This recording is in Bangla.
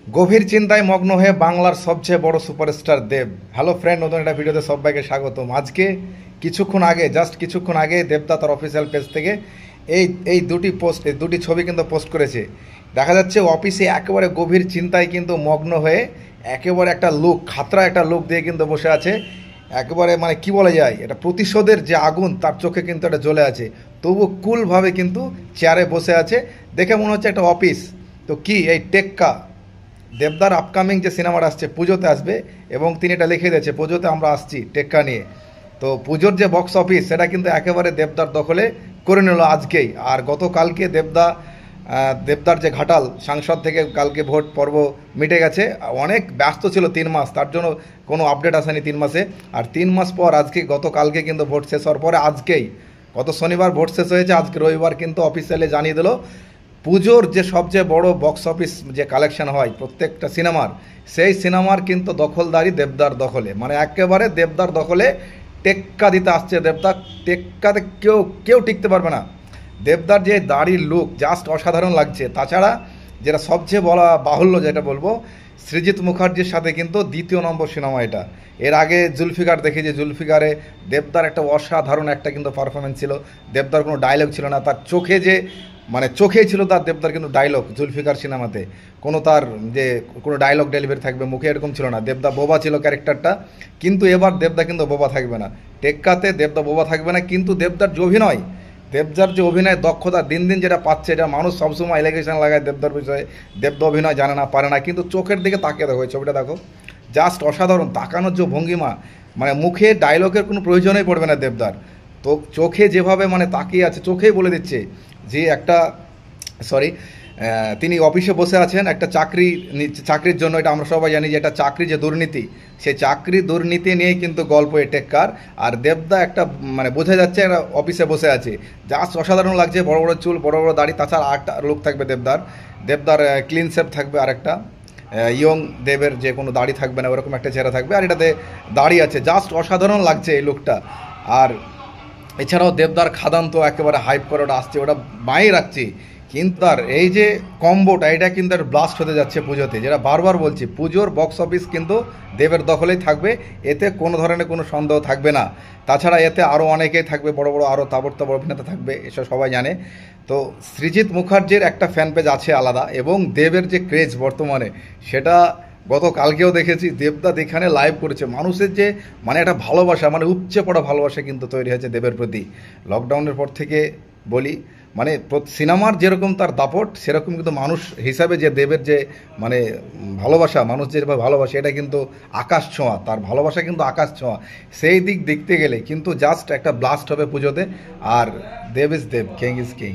গভীর চিন্তায় মগ্ন হয়ে বাংলার সবচেয়ে বড় সুপারস্টার দেব। হ্যালো ফ্রেন্ড, নতুন একটা ভিডিওতে সবাইকে স্বাগতম। আজকে কিছুক্ষণ আগে দেবদা তার অফিসিয়াল পেজ থেকে এই এই দুটি ছবি কিন্তু পোস্ট করেছে। দেখা যাচ্ছে অফিসে একেবারে গভীর চিন্তায় কিন্তু মগ্ন হয়ে একেবারে একটা লুক, খাতরা একটা লুক দিয়ে কিন্তু বসে আছে। একেবারে মানে কি বলা যায়, এটা প্রতিশোধের যে আগুন তার চোখে কিন্তু এটা জ্বলে আছে, তবু কুলভাবে কিন্তু চেয়ারে বসে আছে। দেখে মনে হচ্ছে একটা অফিস। তো কি এই টেক্কা দেবদার আপকামিং যে সিনেমাটা আসছে, পুজোতে আসবে, এবং তিনি এটা লিখে দিয়েছে পুজোতে আমরা আসছি টেক্কা নিয়ে। তো পুজোর যে বক্স অফিস সেটা কিন্তু একেবারে দেবদার দখলে করে নিল আজকেই। আর গতকালকে দেবদার যে ঘাটাল সাংসদ থেকে কালকে ভোট পর্ব মিটে গেছে। অনেক ব্যস্ত ছিল 3 মাস, তার জন্য কোনো আপডেট আসেনি 3 মাসে। আর 3 মাস পর আজকে গতকালকে কিন্তু ভোট শেষ হওয়ার পরে আজকেই, গত শনিবার ভোট শেষ হয়েছে, আজকে রবিবার কিন্তু অফিসিয়ালি জানিয়ে দিল পুজোর যে সবচেয়ে বড় বক্স অফিস যে কালেকশন হয় প্রত্যেকটা সিনেমার, সেই সিনেমার কিন্তু দখলদারি দেবদার দখলে। মানে একেবারে দেবদার দখলে টেক্কা দিতে আসছে দেবদা। টেক্কাতে কেউ কেউ টিকতে পারবে না। দেবদার যে দাড়ির লুক জাস্ট অসাধারণ লাগছে। তাছাড়া যেটা সবচেয়ে বলা বাহুল্য, যেটা বলবো, সৃজিত মুখার্জির সাথে কিন্তু 2য় নম্বর সিনেমা এটা। এর আগে জুলফিকার দেখেছি, জুলফিকারে দেবদার একটা অসাধারণ একটা কিন্তু পারফরমেন্স ছিল। দেবদার কোনো ডায়লগ ছিল না, তার চোখে যে মানে চোখেই ছিল তার দেবদার কিন্তু ডায়লগ। জুলফিকার সিনেমাতে কোনো তার যে কোনো ডায়লগ ডেলিভারি থাকবে মুখে, এরকম ছিল না। দেবদা বোবা ছিল ক্যারেক্টারটা, কিন্তু এবার দেবদা কিন্তু বোবা থাকবে না। টেক্কাতে দেবদা বোবা থাকবে না, কিন্তু দেবদার যে অভিনয়, দেবদার যে অভিনয় দক্ষতা দিন দিন যেটা পাচ্ছে, এটা মানুষ সবসময় এলিগেশন লাগায় দেবদার বিষয়ে, দেবদা অভিনয় জানে না, পারে না, কিন্তু চোখের দিকে তাকিয়ে দেখো, ছবিটা দেখো, জাস্ট অসাধারণ। তাকানোর যে ভঙ্গিমা, মানে মুখে ডায়লগের কোনো প্রয়োজনই পড়বে না দেবদার। তো চোখে যেভাবে মানে তাকিয়ে আছে, চোখেই বলে দিচ্ছে যে একটা তিনি অফিসে বসে আছেন একটা চাকরির জন্য। এটা আমরা সবাই জানি যে এটা চাকরি যে দুর্নীতি, সেই চাকরি দুর্নীতি নিয়েই কিন্তু গল্প এ টেক্কার। আর দেবদা একটা মানে বোঝা যাচ্ছে একটা অফিসে বসে আছে, জাস্ট অসাধারণ লাগছে। বড় বড় চুল, বড় বড় দাড়ি, তাছাড়া আরেকটা লুক থাকবে দেবদার ক্লিন শেপ থাকবে, আরেকটা ইয়ং দেবের যে কোনো দাড়ি থাকবে না, ওরকম একটা চেহারা থাকবে। আর এটাতে দাড়ি আছে, জাস্ট অসাধারণ লাগছে এই লুকটা। আর এছাড়াও দেবদার খাদান তো একেবারে হাইপ করে ওটা আসছে, ওটা বাঁই রাখছি। কিন্তু আর এই যে কম্বোটা, এটা কিন্তু আর ব্লাস্ট হতে যাচ্ছে পুজোতে, যেটা বারবার বলছি, পুজোর বক্স অফিস কিন্তু দেবের দখলেই থাকবে, এতে কোনো ধরনের কোনো সন্দেহ থাকবে না। তাছাড়া এতে আরও অনেকেই থাকবে, বড় বড় আরও তাবড় অভিনেতা থাকবে, এসব সবাই জানে। তো সৃজিত মুখার্জির একটা ফ্যান পেজ আছে আলাদা, এবং দেবের যে ক্রেজ বর্তমানে, সেটা গতকালকেও দেখেছি। দেবদা এখানে লাইভ করেছে, মানুষের যে মানে একটা ভালোবাসা, মানে উপচে পড়া ভালোবাসা কিন্তু তৈরি হয়েছে দেবের প্রতি লকডাউনের পর থেকে। বলি মানে সিনেমার যেরকম তার দাপট, সেরকম কিন্তু মানুষ হিসাবে যে দেবের যে মানে ভালোবাসা, মানুষ যেভাবে ভালোবাসে, এটা কিন্তু আকাশ ছোঁয়া। তার ভালোবাসা কিন্তু আকাশ ছোঁয়া। সেই দিক দেখতে গেলে কিন্তু জাস্ট একটা ব্লাস্ট হবে পুজোতে। আর Dev is Dev, king is king.